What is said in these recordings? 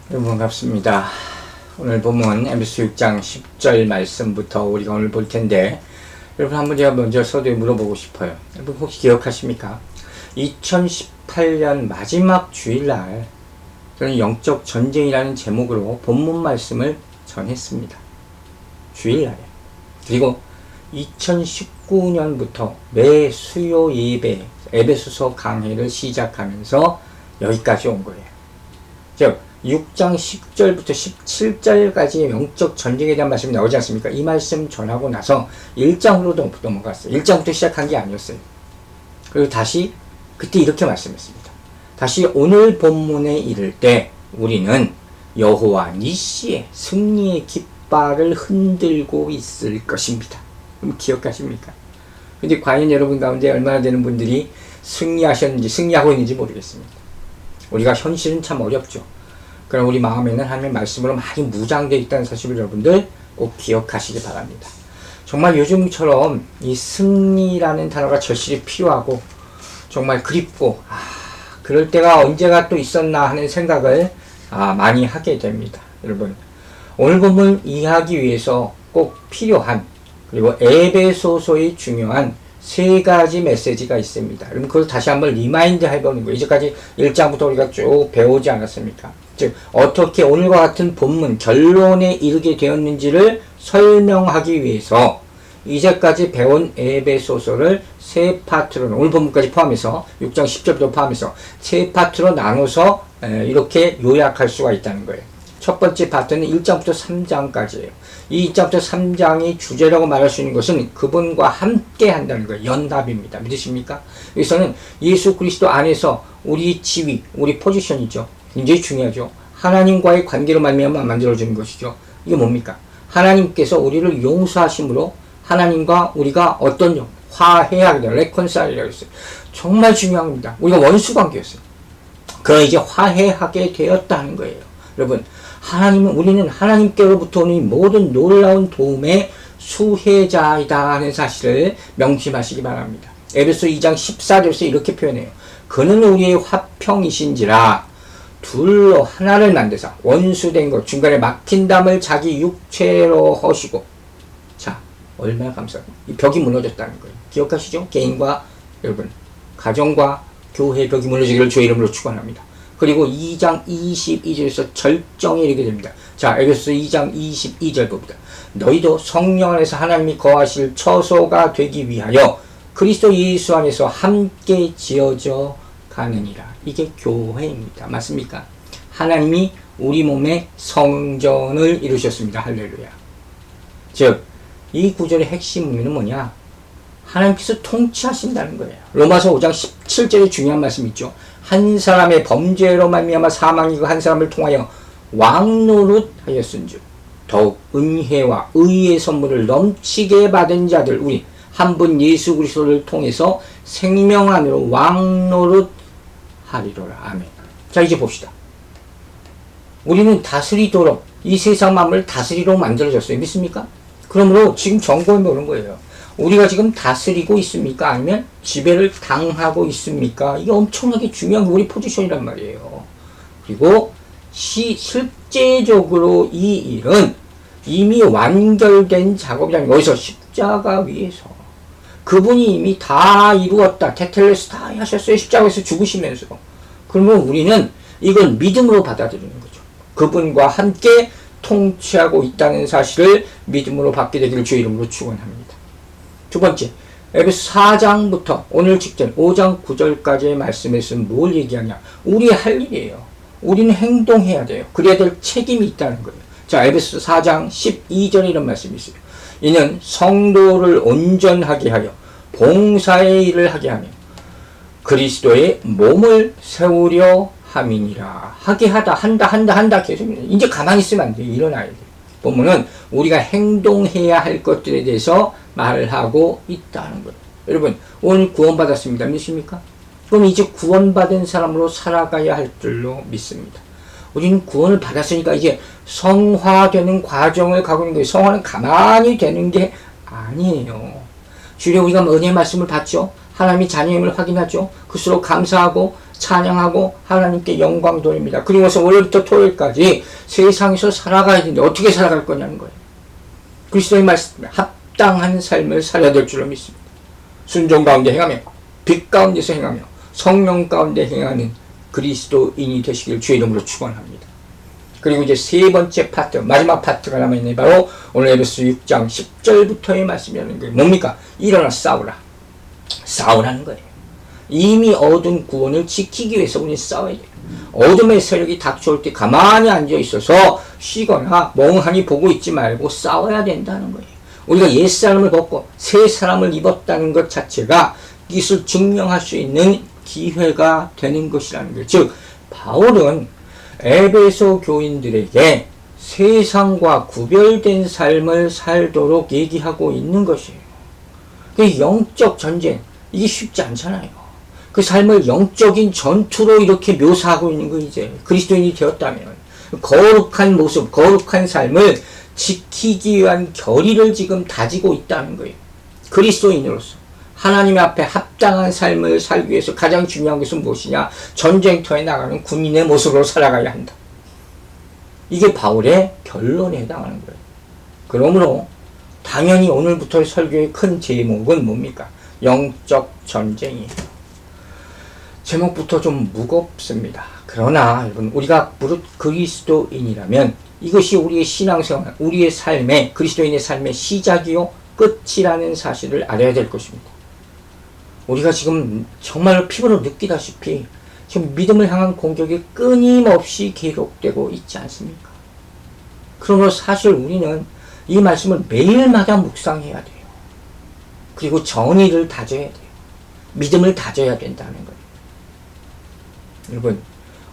여러분 반갑습니다. 오늘 본문 에베소 6장 10절 말씀부터 우리가 오늘 볼 텐데, 여러분 한번 제가 먼저 서두에 물어보고 싶어요. 여러분 혹시 기억하십니까? 2018년 마지막 주일날 저는 영적 전쟁이라는 제목으로 본문 말씀을 전했습니다. 주일날에. 그리고 2019년부터 매 수요 예배 에베소서 강해를 시작하면서 여기까지 온 거예요. 즉 6장 10절부터 17절까지의 영적 전쟁에 대한 말씀이 나오지 않습니까? 이 말씀 전하고 나서 1장으로 넘어갔어요. 1장부터 시작한 게 아니었어요. 그리고 다시 그때 이렇게 말씀했습니다. 다시 오늘 본문에 이를 때 우리는 여호와 니시의 승리의 깃발을 흔들고 있을 것입니다. 그럼 기억하십니까? 근데 과연 여러분 가운데 얼마나 되는 분들이 승리하셨는지, 승리하고 있는지 모르겠습니다. 우리가 현실은 참 어렵죠. 그럼 우리 마음에는 하나님의 말씀으로 많이 무장되어 있다는 사실을 여러분들 꼭 기억하시기 바랍니다. 정말 요즘처럼 이 승리라는 단어가 절실히 필요하고 정말 그립고 그럴 때가 언제가 또 있었나 하는 생각을 많이 하게 됩니다. 여러분 오늘 본문 이해하기 위해서 꼭 필요한, 그리고 에베소서의 중요한 세 가지 메시지가 있습니다. 여러분 그걸 다시 한번 리마인드 해보는 거예요. 이제까지 1장부터 우리가 쭉 배우지 않았습니까? 즉 어떻게 오늘과 같은 본문 결론에 이르게 되었는지를 설명하기 위해서 이제까지 배운 에베소서를 세 파트로, 오늘 본문까지 포함해서 6장 10절부터 포함해서 세 파트로 나눠서 이렇게 요약할 수가 있다는 거예요. 첫 번째 파트는 1장부터 3장까지예요. 이 1장부터 3장이 주제라고 말할 수 있는 것은 그분과 함께 한다는 거예요. 연합입니다. 믿으십니까? 여기서는 예수 그리스도 안에서 우리 지위, 우리 포지션이죠. 굉장히 중요하죠. 하나님과의 관계로 말미암아 만들어지는 것이죠. 이게 뭡니까? 하나님께서 우리를 용서하심으로 하나님과 우리가 어떤 화해하게 돼요. 레콘사일이라고 했어요. 정말 중요합니다. 우리가 원수 관계였어요. 그러나 이제 화해하게 되었다는 거예요. 여러분 우리는 하나님께로부터 오는 모든 놀라운 도움의 수혜자이다 하는 사실을 명심하시기 바랍니다. 에베소 2장 14절에서 이렇게 표현해요. 그는 우리의 화평이신지라 둘로 하나를 만드사 원수된 것 중간에 막힌 담을 자기 육체로 허시고. 자, 얼마나 감사합니다. 이 벽이 무너졌다는 거예요. 기억하시죠? 개인과 여러분 가정과 교회 벽이 무너지기를 주의 이름으로 축원합니다. 그리고 2장 22절에서 절정에 이르게 됩니다. 자, 에베소 2장 22절 봅니다. 너희도 성령 안에서 하나님이 거하실 처소가 되기 위하여 그리스도 예수 안에서 함께 지어져 가느니라. 이게 교회입니다. 맞습니까? 하나님이 우리 몸의 성전을 이루셨습니다. 할렐루야. 즉, 이 구절의 핵심 의미는 뭐냐? 하나님께서 통치하신다는 거예요. 로마서 5장 17절에 중요한 말씀이 있죠. 한 사람의 범죄로 말미암아 사망이 한 사람을 통하여 왕노릇 하였은즉 더욱 은혜와 의의 선물을 넘치게 받은 자들 우리 한 분 예수 그리스도를 통해서 생명 안으로 왕노릇 하리로라. 아멘. 자, 이제 봅시다. 우리는 다스리도록 이 세상 만물을 다스리도록 만들어졌어요. 믿습니까? 그러므로 지금 점검해 보는 거예요. 우리가 지금 다스리고 있습니까? 아니면 지배를 당하고 있습니까? 이게 엄청나게 중요한 우리 포지션이란 말이에요. 그리고 실제적으로 이 일은 이미 완결된 작업이라는 거예요. 여기서 십자가 위에서 그분이 이미 다 이루었다. 테텔레스 다 하셨어요. 십자가에서 죽으시면서. 그러면 우리는 이걸 믿음으로 받아들이는 거죠. 그분과 함께 통치하고 있다는 사실을 믿음으로 받게 되기를 주의 이름으로 축원합니다. 두 번째, 에베소 4장부터 오늘 직전 5장 9절까지의 말씀에서는 뭘 얘기하냐? 우리 할 일이에요. 우리는 행동해야 돼요. 그래야 될 책임이 있다는 거예요. 자, 에베소 4장 12절에 이런 말씀이 있어요. 이는 성도를 온전하게 하여 봉사의 일을 하게 하며 그리스도의 몸을 세우려 함이니라. 하게 하다, 한다 계속 이제 가만히 있으면 안 돼요. 일어나야 돼요. 보면은 우리가 행동해야 할 것들에 대해서 말을 하고 있다는 거예요. 여러분 오늘 구원받았습니다. 믿습니까? 그럼 이제 구원받은 사람으로 살아가야 할 줄로 믿습니다. 우리는 구원을 받았으니까 이제 성화되는 과정을 가고 있는 거예요. 성화는 가만히 되는 게 아니에요. 주일에 우리가 은혜의 말씀을 받죠. 하나님이 자녀임을 확인하죠. 그수록 감사하고 찬양하고 하나님께 영광 돌립니다. 그리고서 월요일부터 토요일까지 세상에서 살아가야 되는데 어떻게 살아갈 거냐는 거예요. 그리스도의 말씀에 합당한 삶을 살아야 될 줄로 믿습니다. 순종 가운데 행하며 빛 가운데서 행하며 성령 가운데 행하는 그리스도인이 되시길 주의 이름으로 축원합니다. 그리고 이제 세 번째 파트, 마지막 파트가 남아있네. 바로 오늘 에베소 6장 10절부터의 말씀이라는 거예요. 뭡니까? 일어나 싸우라. 싸우라는 거예요. 이미 얻은 구원을 지키기 위해서 우리는 싸워야 돼요. 어둠의 세력이 닥쳐올 때 가만히 앉아 있어서 쉬거나 멍하니 보고 있지 말고 싸워야 된다는 거예요. 우리가 옛사람을 벗고 새 사람을 입었다는 것 자체가 이것을 증명할 수 있는 기회가 되는 것이라는 거예요. 즉 바울은 에베소 교인들에게 세상과 구별된 삶을 살도록 얘기하고 있는 것이에요. 그 영적 전쟁, 이게 쉽지 않잖아요. 그 삶을 영적인 전투로 이렇게 묘사하고 있는 거. 이제 그리스도인이 되었다면 거룩한 모습, 거룩한 삶을 지키기 위한 결의를 지금 다지고 있다는 거예요. 그리스도인으로서 하나님 앞에 합당한 삶을 살기 위해서 가장 중요한 것은 무엇이냐? 전쟁터에 나가는 군인의 모습으로 살아가야 한다. 이게 바울의 결론에 해당하는 거예요. 그러므로 당연히 오늘부터의 설교의 큰 제목은 뭡니까? 영적 전쟁이에요. 제목부터 좀 무겁습니다. 그러나 여러분, 우리가 무릇 그리스도인이라면 이것이 우리의 신앙생활, 우리의 삶의, 그리스도인의 삶의 시작이요 끝이라는 사실을 알아야 될 것입니다. 우리가 지금 정말로 피부로 느끼다시피 지금 믿음을 향한 공격이 끊임없이 계속되고 있지 않습니까? 그러므로 사실 우리는 이 말씀을 매일마다 묵상해야 돼요. 그리고 정의를 다져야 돼요. 믿음을 다져야 된다는 거예요. 여러분,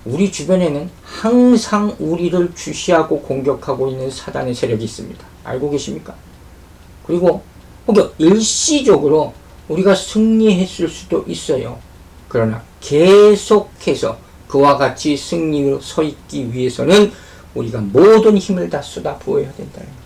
우리 주변에는 항상 우리를 주시하고 공격하고 있는 사단의 세력이 있습니다. 알고 계십니까? 그리고 혹은 일시적으로 우리가 승리했을 수도 있어요. 그러나 계속해서 그와 같이 승리로 서 있기 위해서는 우리가 모든 힘을 다 쏟아 부어야 된다는 거예요.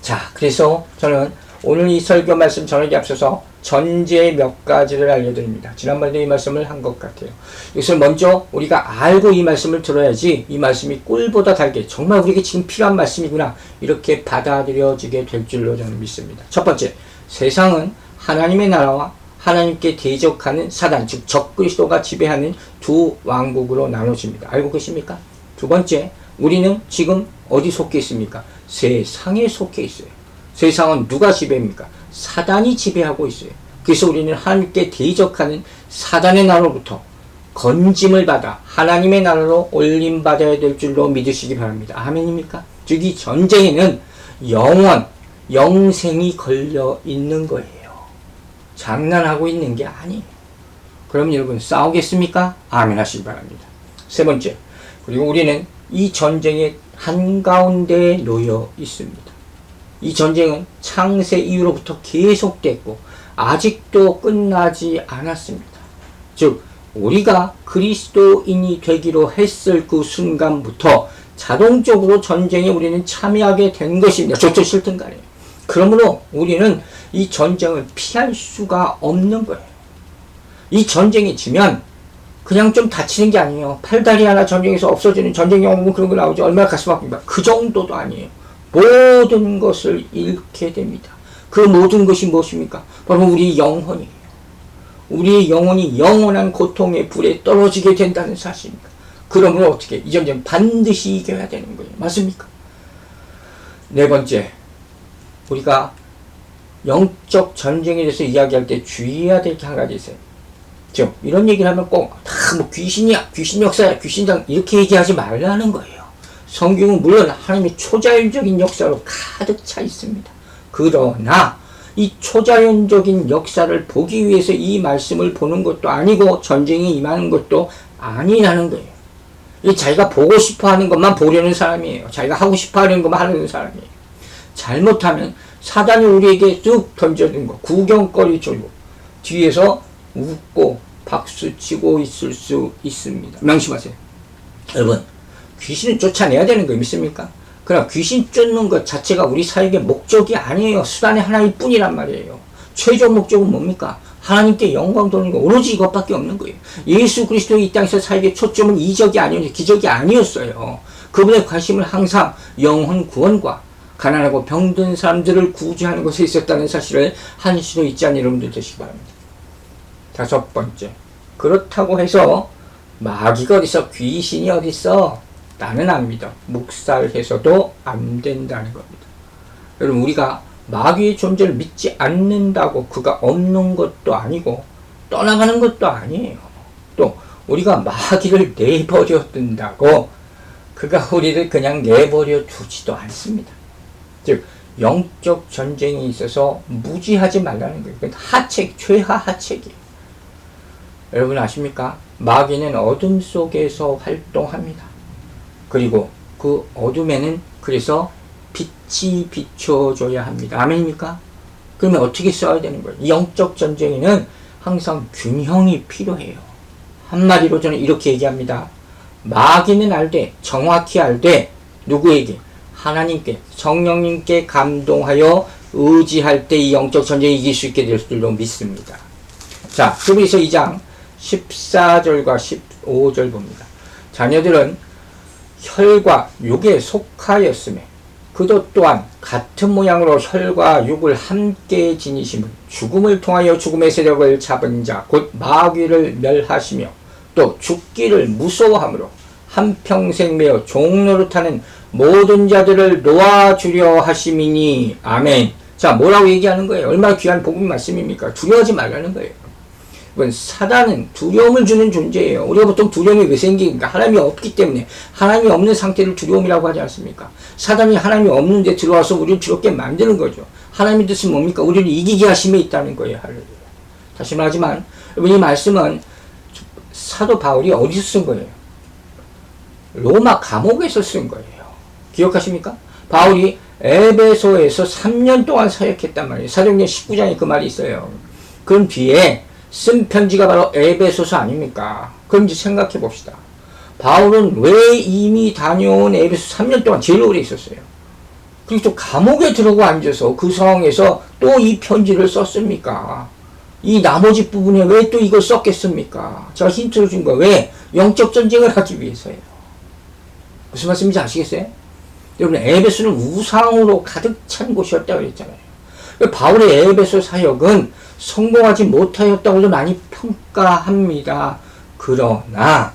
자, 그래서 저는 오늘 이 설교 말씀 전하기 앞서서 전제 몇 가지를 알려드립니다. 지난번에도 이 말씀을 한 것 같아요. 이것을 먼저 우리가 알고 이 말씀을 들어야지 이 말씀이 꿀보다 달게 정말 우리에게 지금 필요한 말씀이구나 이렇게 받아들여지게 될 줄로 저는 믿습니다. 첫 번째, 세상은 하나님의 나라와 하나님께 대적하는 사단, 즉 적그리스도가 지배하는 두 왕국으로 나눠집니다. 알고 계십니까? 두 번째, 우리는 지금 어디 속해 있습니까? 세상에 속해 있어요. 세상은 누가 지배합니까? 사단이 지배하고 있어요. 그래서 우리는 하나님께 대적하는 사단의 나라로부터 건짐을 받아 하나님의 나라로 올림받아야 될 줄로 믿으시기 바랍니다. 아멘입니까? 즉 이 전쟁에는 영원, 영생이 걸려 있는 거예요. 장난하고 있는 게 아니에요. 그럼 여러분 싸우겠습니까? 아멘 하시기 바랍니다. 세 번째, 그리고 우리는 이 전쟁의 한가운데에 놓여 있습니다. 이 전쟁은 창세 이후로부터 계속됐고 아직도 끝나지 않았습니다. 즉 우리가 그리스도인이 되기로 했을 그 순간부터 자동적으로 전쟁에 우리는 참여하게 된 것입니다. 좋든 싫든 간에. 그러므로 우리는 이 전쟁을 피할 수가 없는 거예요. 이 전쟁에 지면 그냥 좀 다치는 게 아니에요. 팔다리 하나 전쟁에서 없어지는 전쟁 영웅 그런 거 나오죠. 얼마나 가슴 아픕니까? 그 정도도 아니에요. 모든 것을 잃게 됩니다. 그 모든 것이 무엇입니까? 바로 우리 영혼이에요. 우리의 영혼이 영원한 고통의 불에 떨어지게 된다는 사실입니다. 그러므로 어떻게? 이 전쟁 반드시 이겨야 되는 거예요. 맞습니까? 네 번째, 우리가 영적 전쟁에 대해서 이야기할 때 주의해야 될 게 한 가지 있어요. 즉 이런 얘기를 하면 꼭 다 뭐 귀신이야, 귀신 역사야, 귀신장 이렇게 얘기하지 말라는 거예요. 성경은 물론 하나님의 초자연적인 역사로 가득 차 있습니다. 그러나 이 초자연적인 역사를 보기 위해서 이 말씀을 보는 것도 아니고 전쟁에 임하는 것도 아니라는 거예요. 이 자기가 보고 싶어 하는 것만 보려는 사람이에요. 자기가 하고 싶어 하는 것만 하려는 사람이에요. 잘못하면 사단이 우리에게 쭉 던져준 거 구경거리 주고 뒤에서 웃고 박수치고 있을 수 있습니다. 명심하세요. 여러분, 귀신을 쫓아내야 되는 거 믿습니까? 그러나 귀신 쫓는 것 자체가 우리 사역의 목적이 아니에요. 수단의 하나일 뿐이란 말이에요. 최종 목적은 뭡니까? 하나님께 영광 돌리는 거 오로지 이것밖에 없는 거예요. 예수 그리스도의 이 땅에서 살기에 초점은 이적이 아니었어요. 기적이 아니었어요. 그분의 관심은 항상 영혼 구원과 가난하고 병든 사람들을 구제하는 것에 있었다는 사실을 한시도 잊지 않는 여러분들 되시기 바랍니다. 다섯 번째, 그렇다고 해서 마귀가 어딨어? 귀신이 어딨어? 나는 안 믿어. 묵살해서도 안 된다는 겁니다. 여러분, 우리가 마귀의 존재를 믿지 않는다고 그가 없는 것도 아니고 떠나가는 것도 아니에요. 또 우리가 마귀를 내버려 둔다고 그가 우리를 그냥 내버려 두지도 않습니다. 즉 영적 전쟁이 있어서 무지하지 말라는 거예요. 그건 하책, 최하 하책이에요. 여러분 아십니까? 마귀는 어둠 속에서 활동합니다. 그리고 그 어둠에는 그래서 빛이 비춰줘야 합니다. 아멘입니까? 그러면 어떻게 써야 되는 거예요? 영적 전쟁에는 항상 균형이 필요해요. 한마디로 저는 이렇게 얘기합니다. 마귀는 알되, 정확히 알되, 누구에게? 하나님께, 성령님께 감동하여 의지할 때 이 영적 전쟁을 이길 수 있게 될 줄로 믿습니다. 자, 히브리서 2장 14절과 15절 봅니다. 자녀들은 혈과 육에 속하였으며 그도 또한 같은 모양으로 혈과 육을 함께 지니심은 죽음을 통하여 죽음의 세력을 잡은 자 곧 마귀를 멸하시며 또 죽기를 무서워하므로 한평생 매어 종노릇하는 모든 자들을 놓아주려 하심이니. 아멘. 자, 뭐라고 얘기하는 거예요? 얼마나 귀한 복음 말씀입니까? 두려워하지 말라는 거예요. 이건 사단은 두려움을 주는 존재예요. 우리가 보통 두려움이 왜 생깁니까? 하나님이 없기 때문에. 하나님이 없는 상태를 두려움이라고 하지 않습니까? 사단이 하나님이 없는데 들어와서 우리를 두렵게 만드는 거죠. 하나님의 뜻은 뭡니까? 우리를 이기게 하심에 있다는 거예요. 할렐루야. 다시 말하지만 이 말씀은 사도 바울이 어디서 쓴 거예요? 로마 감옥에서 쓴 거예요. 기억하십니까? 바울이 에베소에서 3년 동안 사역했단 말이에요. 사도행전 19장에 그 말이 있어요. 그럼 뒤에 쓴 편지가 바로 에베소서 아닙니까? 그럼 이제 생각해 봅시다. 바울은 왜 이미 다녀온 에베소 3년 동안 제일 오래 있었어요? 그리고 또 감옥에 들어가 앉아서 그 상황에서 또 이 편지를 썼습니까? 이 나머지 부분에 왜 또 이걸 썼겠습니까? 제가 힌트를 준 거예요. 왜? 영적 전쟁을 하기 위해서예요. 무슨 말씀인지 아시겠어요? 여러분, 에베소는 우상으로 가득 찬 곳이었다고 그랬잖아요. 바울의 에베소 사역은 성공하지 못하였다고도 많이 평가합니다. 그러나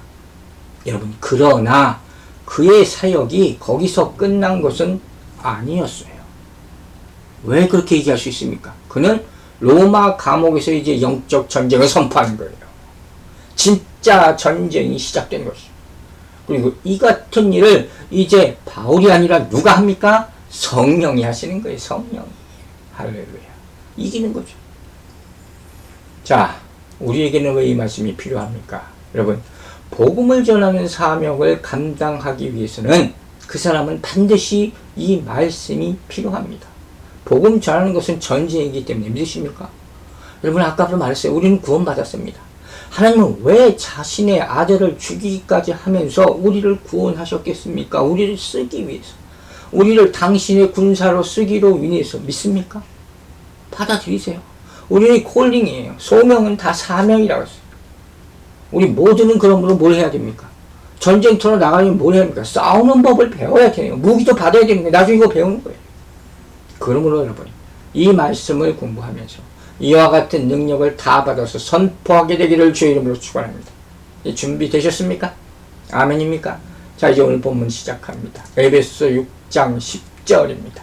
여러분, 그러나 그의 사역이 거기서 끝난 것은 아니었어요. 왜 그렇게 얘기할 수 있습니까? 그는 로마 감옥에서 이제 영적 전쟁을 선포하는 거예요. 진짜 전쟁이 시작된 것이죠. 그리고 이 같은 일을 이제 바울이 아니라 누가 합니까? 성령이 하시는 거예요. 성령이. 할렐루야. 이기는 거죠. 자, 우리에게는 왜 이 말씀이 필요합니까? 여러분, 복음을 전하는 사명을 감당하기 위해서는 그 사람은 반드시 이 말씀이 필요합니다. 복음 전하는 것은 전쟁이기 때문에 믿으십니까? 여러분, 아까도 말했어요. 우리는 구원받았습니다. 하나님은 왜 자신의 아들을 죽이기까지 하면서 우리를 구원하셨겠습니까? 우리를 쓰기 위해서. 우리를 당신의 군사로 쓰기로 위해서. 믿습니까? 받아들이세요. 우리의 콜링이에요. 소명은 다 사명이라고 했어요. 우리 모두는 그러므로 뭘 해야 됩니까? 전쟁터로 나가려면 뭘 해야 됩니까? 싸우는 법을 배워야 돼요. 무기도 받아야 됩니다. 나중에 이거 배우는 거예요. 그러므로 여러분, 이 말씀을 공부하면서 이와 같은 능력을 다 받아서 선포하게 되기를 주의 이름으로 축원합니다. 준비되셨습니까? 아멘입니까? 자, 이제 오늘 본문 시작합니다. 에베소 6장 10절입니다.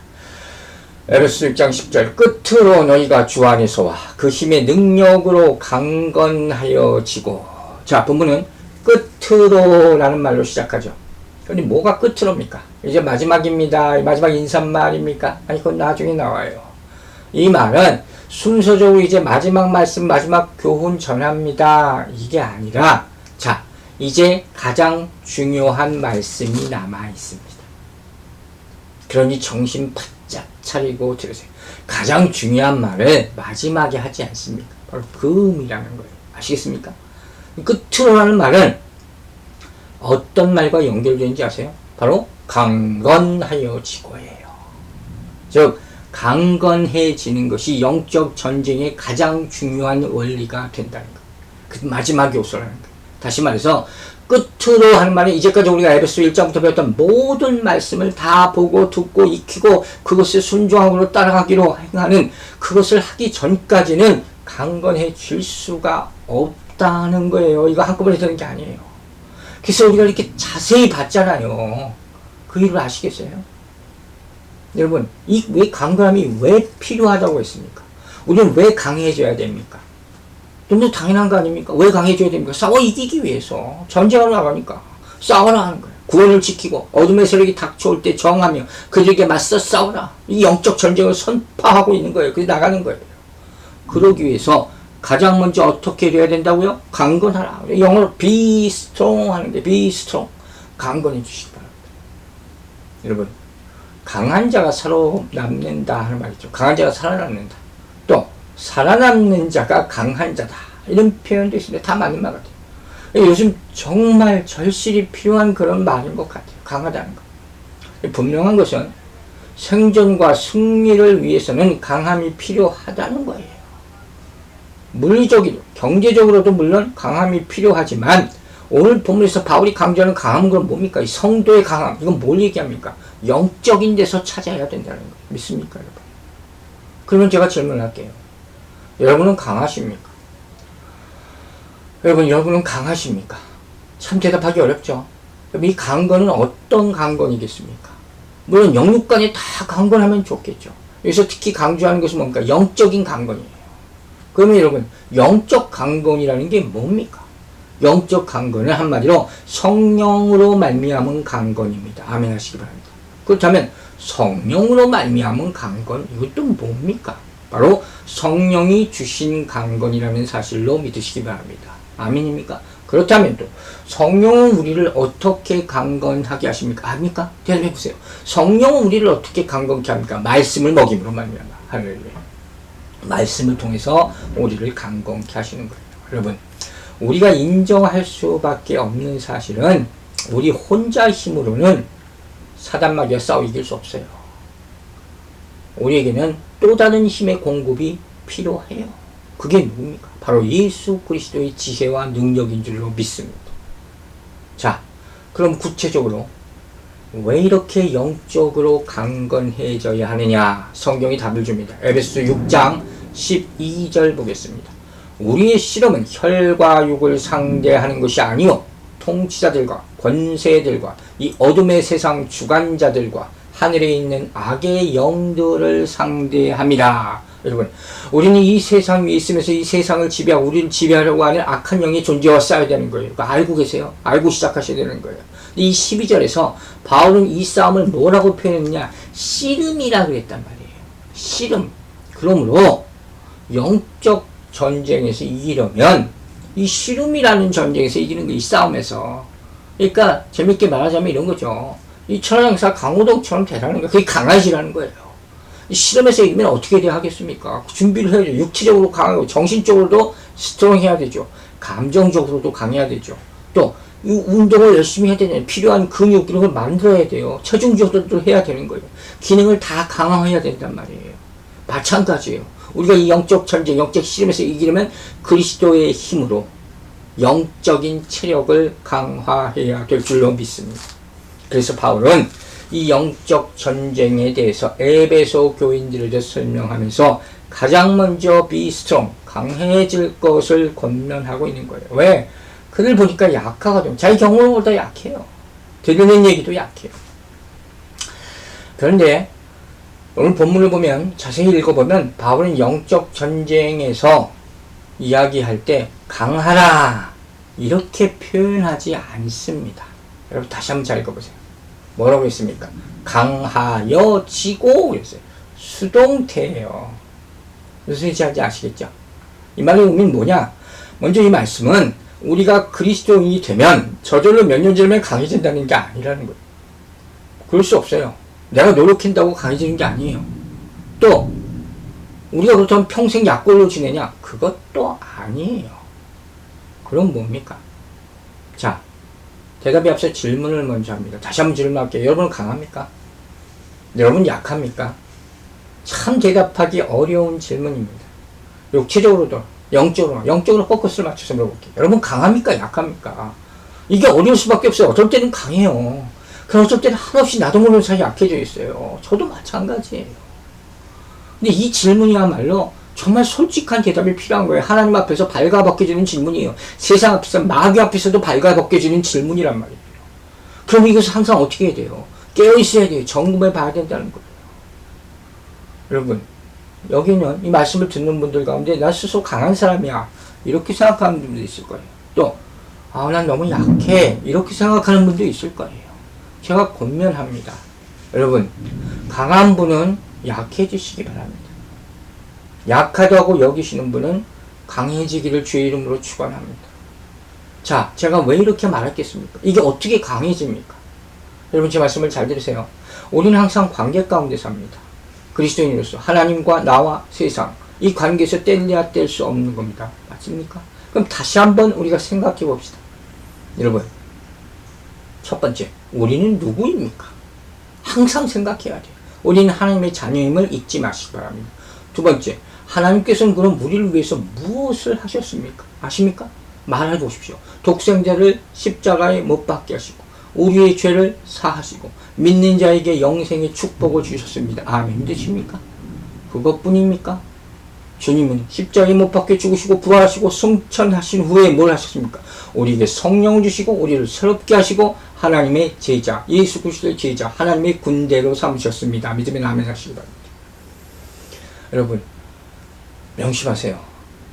에베소 6장 10절. 끝으로 너희가 주 안에서와 그 힘의 능력으로 강건하여지고. 자, 본문은 끝으로 라는 말로 시작하죠. 그런데 뭐가 끝으로입니까? 이제 마지막입니다. 마지막 인사말입니까? 아니, 그건 나중에 나와요. 이 말은 순서적으로 이제 마지막 말씀, 마지막 교훈 전합니다. 이게 아니라, 자, 이제 가장 중요한 말씀이 남아 있습니다. 그러니 정신 바짝 차리고 들으세요. 가장 중요한 말을 마지막에 하지 않습니까? 바로 그 의미라는 거예요. 아시겠습니까? 끝으로라는 말은 어떤 말과 연결되는지 아세요? 바로 강건하여지고예요. 즉, 강건해지는 것이 영적 전쟁의 가장 중요한 원리가 된다는 것. 그 마지막 요소라는 것. 다시 말해서 끝으로 하는 말은 이제까지 우리가 에베소 1장부터 배웠던 모든 말씀을 다 보고 듣고 익히고 그것을 순종함으로 따라가기로 행하는 그것을 하기 전까지는 강건해질 수가 없다는 거예요. 이거 한꺼번에 되는 게 아니에요. 그래서 우리가 이렇게 자세히 봤잖아요. 그 이유를 아시겠어요? 여러분, 이 왜 강건함이 왜 필요하다고 했습니까? 우리는 왜 강해져야 됩니까? 너무 당연한 거 아닙니까? 왜 강해져야 됩니까? 싸워 이기기 위해서. 전쟁을 나가니까. 싸워라 하는 거예요. 구원을 지키고 어둠의 세력이 닥쳐올 때 정하며 그들에게 맞서 싸워라. 이 영적 전쟁을 선포하고 있는 거예요. 그래서 나가는 거예요. 그러기 위해서 가장 먼저 어떻게 돼야 된다고요? 강건하라. 영어로 be strong 하는데 be strong. 강건해 주시기 바랍니다. 여러분, 강한 자가 살아남는다 하는 말이죠. 강한 자가 살아남는다. 또 살아남는 자가 강한 자다. 이런 표현도 있습니다. 다 맞는 말 같아요. 요즘 정말 절실히 필요한 그런 말인 것 같아요. 강하다는 것. 분명한 것은 생존과 승리를 위해서는 강함이 필요하다는 거예요. 물리적이고 경제적으로도 물론 강함이 필요하지만 오늘 본문에서 바울이 강조하는 강함은 그럼 뭡니까? 이 성도의 강함. 이건 뭘 얘기합니까? 영적인 데서 찾아야 된다는 거예요. 믿습니까, 여러분? 그러면 제가 질문할게요. 여러분은 강하십니까? 여러분은 강하십니까? 참 대답하기 어렵죠. 이 강건은 어떤 강건이겠습니까? 물론 영육간에 다 강건하면 좋겠죠. 여기서 특히 강조하는 것은 뭡니까? 영적인 강건이에요. 그러면 여러분, 영적 강건이라는 게 뭡니까? 영적 강건은 한마디로 성령으로 말미암은 강건입니다. 아멘 하시기 바랍니다. 그렇다면 성령으로 말미암은 강건, 이것도 뭡니까? 바로 성령이 주신 강건이라는 사실로 믿으시기 바랍니다. 아멘입니까? 그렇다면 또 성령은 우리를 어떻게 강건하게 하십니까? 압니까? 대답해 보세요. 성령은 우리를 어떻게 강건케 합니까? 말씀을 먹임으로 말미암아. 할렐루야. 말씀을 통해서 우리를 강건케 하시는 거예요. 여러분, 우리가 인정할 수밖에 없는 사실은 우리 혼자 힘으로는 사단마귀와 싸워 이길 수 없어요. 우리에게는 또 다른 힘의 공급이 필요해요. 그게 누굽니까? 바로 예수 그리스도의 지혜와 능력인 줄로 믿습니다. 자, 그럼 구체적으로 왜 이렇게 영적으로 강건해져야 하느냐? 성경이 답을 줍니다. 에베소 6장 12절 보겠습니다. 우리의 실험은 혈과 육을 상대하는 것이 아니요 통치자들과 권세들과 이 어둠의 세상 주관자들과 하늘에 있는 악의 영들을 상대함이라. 여러분, 우리는 이 세상 위에 있으면서 이 세상을 지배하고 우리를 지배하려고 하는 악한 영의 존재와 싸워야 되는 거예요. 그거 알고 계세요? 알고 시작하셔야 되는 거예요. 이 12절에서 바울은 이 싸움을 뭐라고 표현했느냐? 씨름이라 그랬단 말이에요. 씨름. 그러므로 영적 전쟁에서 이기려면 이 씨름이라는 전쟁에서 이기는 거, 이 싸움에서. 그러니까 재밌게 말하자면 이런 거죠. 이 천하장사 강호동처럼 되라는 거예요. 그게 강하시라는 거예요. 이 씨름에서 이기면 어떻게 돼야 하겠습니까? 준비를 해야죠. 육체적으로 강하고 정신적으로도 스트롱해야 되죠. 감정적으로도 강해야 되죠. 또 이 운동을 열심히 해야 되는 필요한 근육 이런 걸 만들어야 돼요. 체중조절도 해야 되는 거예요. 기능을 다 강화해야 된단 말이에요. 마찬가지예요. 우리가 이 영적 전쟁, 영적 씨름에서 이기려면 그리스도의 힘으로 영적인 체력을 강화해야 될 줄로 믿습니다. 그래서 바울은 이 영적 전쟁에 대해서 에베소 교인들에게 설명하면서 가장 먼저 be strong, 강해질 것을 권면하고 있는 거예요. 왜? 그들 보니까 약하거든요. 자기 경험보다 약해요. 들리는 얘기도 약해요. 그런데 오늘 본문을 보면 자세히 읽어보면 바울은 영적 전쟁에서 이야기할 때 강하라 이렇게 표현하지 않습니다. 여러분 다시 한번 잘 읽어보세요. 뭐라고 했습니까? 강하여지고 그랬어요. 수동태예요. 무슨 뜻인지 아시겠죠? 이 말의 의미는 뭐냐? 먼저 이 말씀은 우리가 그리스도인이 되면 저절로 몇 년 지나면 강해진다는 게 아니라는 거예요. 그럴 수 없어요. 내가 노력한다고 강해지는 게 아니에요. 또 우리가 그렇다면 평생 약골로 지내냐? 그것도 아니에요. 그럼 뭡니까? 자, 대답에 앞서 질문을 먼저 합니다. 다시 한번 질문할게요. 여러분은 강합니까? 여러분 약합니까? 참 대답하기 어려운 질문입니다. 육체적으로도 영적으로 포커스를 맞춰서 물어볼게요. 여러분 강합니까? 약합니까? 이게 어려울 수밖에 없어요. 어떨 때는 강해요. 그럼 어떨 때는 한없이 나도 모르는 사이에 약해져 있어요. 저도 마찬가지예요. 근데 이 질문이야말로 정말 솔직한 대답이 필요한 거예요. 하나님 앞에서 발가벗겨지는 질문이에요. 세상 앞에서 마귀 앞에서도 발가벗겨지는 질문이란 말이에요. 그럼 이것을 항상 어떻게 해야 돼요? 깨어있어야 돼요. 점검해 봐야 된다는 거예요. 여러분, 여기는 이 말씀을 듣는 분들 가운데 나 스스로 강한 사람이야 이렇게 생각하는 분도 있을 거예요. 또 난 너무 약해 이렇게 생각하는 분도 있을 거예요. 제가 권면합니다. 여러분, 강한 분은 약해지시기 바랍니다. 약하다고 여기시는 분은 강해지기를 주의 이름으로 축원합니다. 자, 제가 왜 이렇게 말했겠습니까? 이게 어떻게 강해집니까? 여러분, 제 말씀을 잘 들으세요. 우리는 항상 관계 가운데 삽니다. 그리스도인으로서 하나님과 나와 세상, 이 관계에서 뗄래야 뗄 수 없는 겁니다. 맞습니까? 그럼 다시 한번 우리가 생각해 봅시다. 여러분, 첫 번째, 우리는 누구입니까? 항상 생각해야 돼요. 우리는 하나님의 자녀임을 잊지 마시기 바랍니다. 두 번째, 하나님께서는 그럼 우리를 위해서 무엇을 하셨습니까? 아십니까? 말해 보십시오. 독생자를 십자가에 못 박게 하시고 우리의 죄를 사하시고 믿는 자에게 영생의 축복을 주셨습니다. 아멘. 믿으십니까? 그것뿐입니까? 주님은 십자가에 못 박혀 죽으시고 부활하시고 승천하신 후에 뭘 하셨습니까? 우리에게 성령을 주시고 우리를 새롭게 하시고 하나님의 제자, 예수 그리스도의 제자, 하나님의 군대로 삼으셨습니다. 믿으면 아멘 하시기 바랍니다. 여러분, 명심하세요.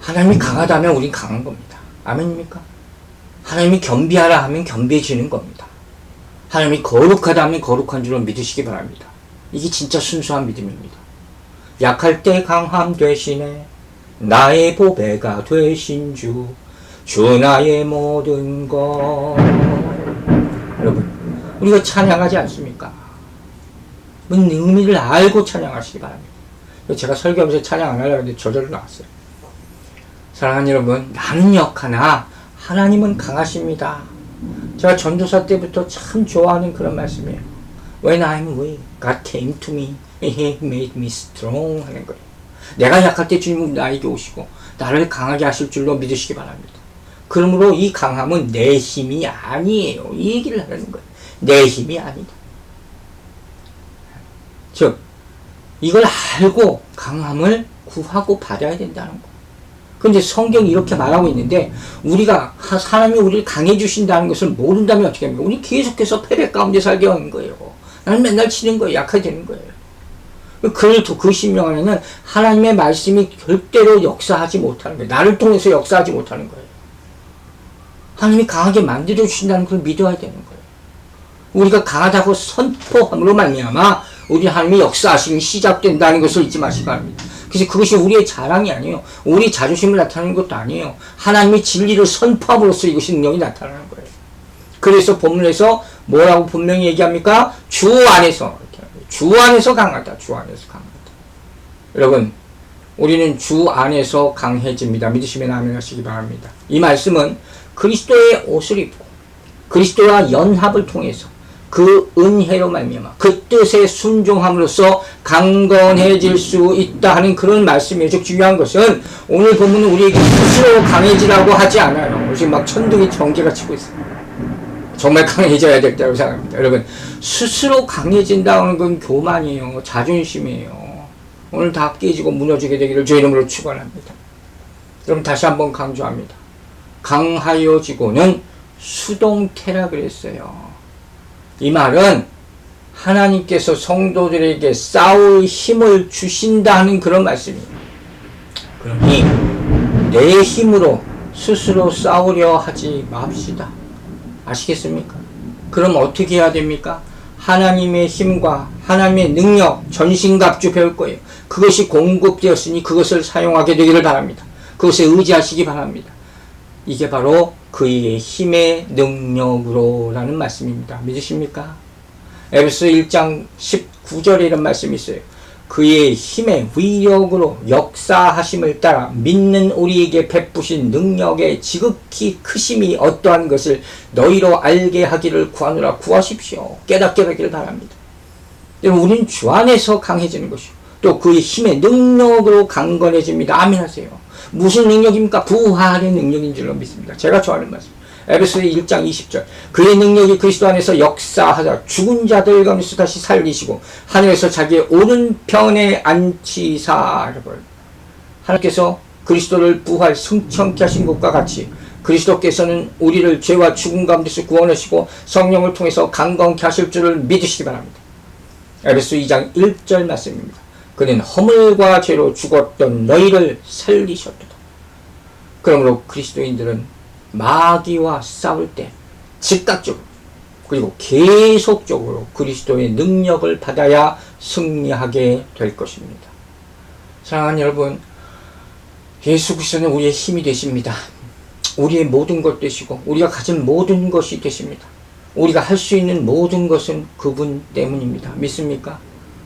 하나님이 강하다면 우린 강한 겁니다. 아멘입니까? 하나님이 겸비하라 하면 겸비해지는 겁니다. 하나님이 거룩하다 하면 거룩한 줄로 믿으시기 바랍니다. 이게 진짜 순수한 믿음입니다. 약할 때 강함 되시네 나의 보배가 되신 주 나의 모든 것. 여러분, 우리가 찬양하지 않습니까? 무슨 의미를 알고 찬양하시기 바랍니다. 제가 설교하면서 찬양 안 하려고 했는데 저절로 나왔어요. 사랑하는 여러분, 나는 약하나 하나님은 강하십니다. 제가 전도사 때부터 참 좋아하는 그런 말씀이에요. When I'm weak, God came to me. He made me strong 하는 거예요. 내가 약할 때 주님은 나에게 오시고 나를 강하게 하실 줄로 믿으시기 바랍니다. 그러므로 이 강함은 내 힘이 아니에요. 이 얘기를 하는 거예요. 내 힘이 아니다. 즉, 이걸 알고 강함을 구하고 받아야 된다는 거예요. 근데 성경이 이렇게 말하고 있는데 우리가 하나님이 우리를 강해 주신다는 것을 모른다면 어떻게 합니까? 우리 계속해서 패배 가운데 살게 하는 거예요. 나는 맨날 치는 거예요. 약하게 되는 거예요. 그 심령 안에는 하나님의 말씀이 절대로 역사하지 못하는 거예요. 나를 통해서 역사하지 못하는 거예요. 하나님이 강하게 만들어 주신다는 걸 믿어야 되는 거예요. 우리가 강하다고 선포함으로 말미암아 우리 하나님의 역사하심이 시작된다는 것을 잊지 마시기 바랍니다. 그래서 그것이 우리의 자랑이 아니에요. 우리 자존심을 나타내는 것도 아니에요. 하나님의 진리를 선포함으로써 이것이 능력이 나타나는 거예요. 그래서 본문에서 뭐라고 분명히 얘기합니까? 주 안에서 강하다. 주 안에서 강하다. 여러분, 우리는 주 안에서 강해집니다. 믿으시면 아멘 하시기 바랍니다. 이 말씀은 그리스도의 옷을 입고 그리스도와 연합을 통해서 그 은혜로 말미암아 그 뜻에 순종함으로써 강건해질 수 있다 하는 그런 말씀이에요. 즉 중요한 것은 오늘 본문은 우리에게 스스로 강해지라고 하지 않아요. 지금 막 천둥이 번개가 치고 있어요. 정말 강해져야 될 때라고 생각합니다. 여러분, 스스로 강해진다는 건 교만이에요. 자존심이에요. 오늘 다 깨지고 무너지게 되기를 주의 이름으로 축원합니다. 여러분, 다시 한번 강조합니다. 강하여지고는 수동태라 그랬어요. 이 말은 하나님께서 성도들에게 싸울 힘을 주신다는 그런 말씀이에요. 그러니 내 힘으로 스스로 싸우려 하지 맙시다. 아시겠습니까? 그럼 어떻게 해야 됩니까? 하나님의 힘과 하나님의 능력, 전신갑주 배울 거예요. 그것이 공급되었으니 그것을 사용하게 되기를 바랍니다. 그것에 의지하시기 바랍니다. 이게 바로 그의 힘의 능력으로 라는 말씀입니다. 믿으십니까? 에베소 1장 19절에 이런 말씀이 있어요. 그의 힘의 위력으로 역사하심을 따라 믿는 우리에게 베푸신 능력의 지극히 크심이 어떠한 것을 너희로 알게 하기를 구하노라. 구하십시오. 깨닫게 되기를 바랍니다. 여러분, 우리는 주 안에서 강해지는 것이요 또 그의 힘의 능력으로 강건해집니다. 아멘 하세요. 무슨 능력입니까? 부활의 능력인 줄로 믿습니다. 제가 좋아하는 말씀. 에베소서 1장 20절. 그의 능력이 그리스도 안에서 역사하사 죽은 자들 가운데서 다시 살리시고 하늘에서 자기의 오른편에 앉히사. 하나님께서 그리스도를 부활 승천케 하신 것과 같이 그리스도께서는 우리를 죄와 죽음 가운데서 구원하시고 성령을 통해서 강건케 하실 줄을 믿으시기 바랍니다. 에베소 2장 1절 말씀입니다. 그는 허물과 죄로 죽었던 너희를 살리셨도다. 그러므로 그리스도인들은 마귀와 싸울 때 즉각적으로 그리고 계속적으로 그리스도의 능력을 받아야 승리하게 될 것입니다. 사랑하는 여러분, 예수 그리스도는 우리의 힘이 되십니다. 우리의 모든 것 되시고 우리가 가진 모든 것이 되십니다. 우리가 할 수 있는 모든 것은 그분 때문입니다. 믿습니까?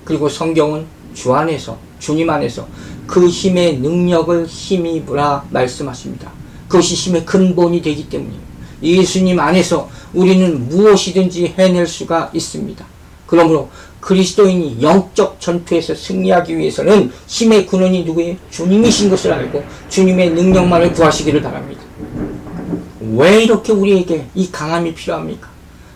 그리고 성경은 주 안에서, 주님 안에서 그 힘의 능력을 힘입으라 말씀하십니다. 그것이 힘의 근본이 되기 때문입니다. 예수님 안에서 우리는 무엇이든지 해낼 수가 있습니다. 그러므로 그리스도인이 영적 전투에서 승리하기 위해서는 힘의 근원이 누구예요? 주님이신 것을 알고 주님의 능력만을 구하시기를 바랍니다. 왜 이렇게 우리에게 이 강함이 필요합니까?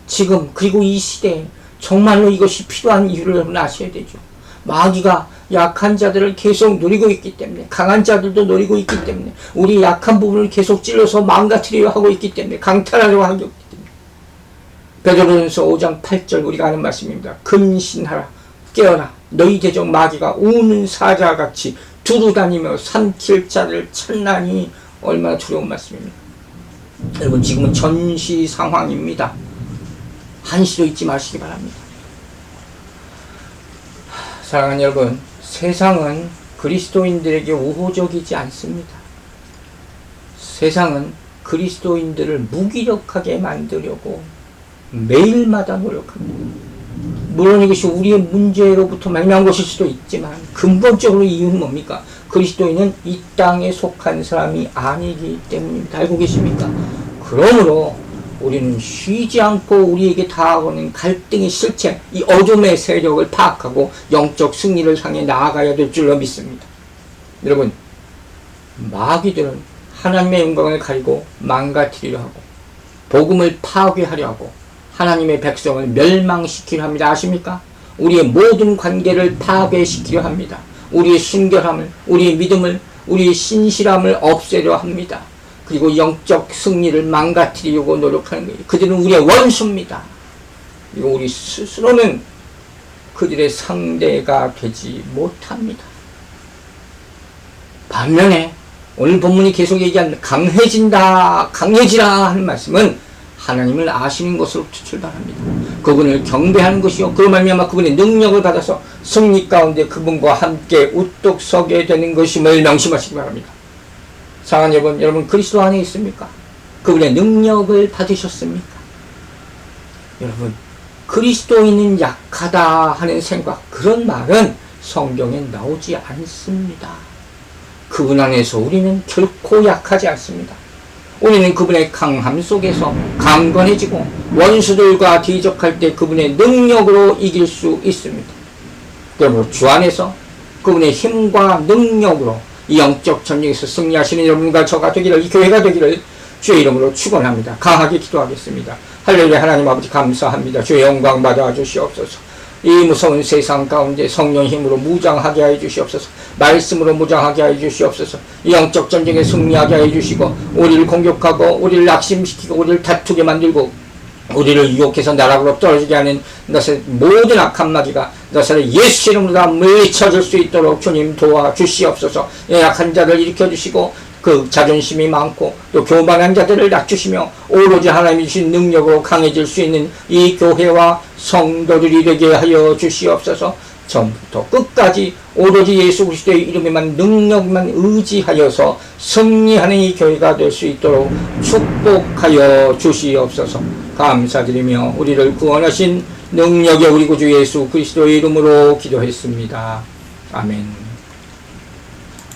지금 그리고 이 시대에 정말로 이것이 필요한 이유를 여러분 아셔야 되죠. 마귀가 약한 자들을 계속 노리고 있기 때문에, 강한 자들도 노리고 있기 때문에, 우리 약한 부분을 계속 찔러서 망가뜨리려 하고 있기 때문에, 강탈하려고 하기 때문에. 베드로전서 5장 8절 우리가 아는 말씀입니다. 근신하라, 깨어라, 너희 대적 마귀가 우는 사자같이 두루다니며 삼킬 자를 찾나니. 얼마나 두려운 말씀입니다. 여러분, 지금은 전시 상황입니다. 한시도 잊지 마시기 바랍니다. 사랑하는 여러분, 세상은 그리스도인들에게 우호적이지 않습니다. 세상은 그리스도인들을 무기력하게 만들려고 매일마다 노력합니다. 물론 이것이 우리의 문제로부터 말미암은 것일 수도 있지만 근본적으로 이유는 뭡니까? 그리스도인은 이 땅에 속한 사람이 아니기 때문입니다. 알고 계십니까? 그러므로 우리는 쉬지 않고 우리에게 다가오는 갈등의 실체, 이 어둠의 세력을 파악하고 영적 승리를 향해 나아가야 될 줄로 믿습니다. 여러분, 마귀들은 하나님의 영광을 가리고 망가뜨리려 하고 복음을 파괴하려 하고 하나님의 백성을 멸망시키려 합니다. 아십니까? 우리의 모든 관계를 파괴시키려 합니다. 우리의 순결함을, 우리의 믿음을, 우리의 신실함을 없애려 합니다. 그리고 영적 승리를 망가뜨리려고 노력하는 거예요. 그들은 우리의 원수입니다. 그리고 우리 스스로는 그들의 상대가 되지 못합니다. 반면에 오늘 본문이 계속 얘기하는 강해진다, 강해지라 하는 말씀은 하나님을 아시는 것으로부터 출발합니다. 그분을 경배하는 것이요, 그로 말미암아 그분의 능력을 받아서 승리 가운데 그분과 함께 우뚝 서게 되는 것임을 명심하시기 바랍니다. 사랑하는 여러분 그리스도 안에 있습니까? 그분의 능력을 받으셨습니까? 여러분, 그리스도인은 약하다 하는 생각, 그런 말은 성경에 나오지 않습니다. 그분 안에서 우리는 결코 약하지 않습니다. 우리는 그분의 강함 속에서 강건해지고 원수들과 대적할 때 그분의 능력으로 이길 수 있습니다. 그러므로 주 안에서 그분의 힘과 능력으로 이 영적 전쟁에서 승리하시는 여러분과 저가 되기를, 이 교회가 되기를 주의 이름으로 축원합니다. 강하게 기도하겠습니다. 할렐루야. 하나님 아버지 감사합니다. 주의 영광 받아 주시옵소서. 이 무서운 세상 가운데 성령 힘으로 무장하게 하여 주시옵소서. 말씀으로 무장하게 하여 주시옵소서. 이 영적 전쟁에 승리하게 하여 주시고 우리를 공격하고 우리를 낙심시키고 우리를 다투게 만들고 우리를 유혹해서 나락으로 떨어지게 하는 너의 모든 악한 마귀가 너의 예수 이름으로 다 물리쳐질 수 있도록 주님 도와주시옵소서. 약한 자를 일으켜주시고 그 자존심이 많고 또 교만한 자들을 낮추시며 오로지 하나님이 주신 능력으로 강해질 수 있는 이 교회와 성도들이 되게 하여 주시옵소서. 처음부터 끝까지 오로지 예수 그리스도의 이름에만 능력만 의지하여서 승리하는 이 교회가 될 수 있도록 축복하여 주시옵소서. 감사드리며 우리를 구원하신 능력의 우리 구주 예수 그리스도의 이름으로 기도했습니다. 아멘.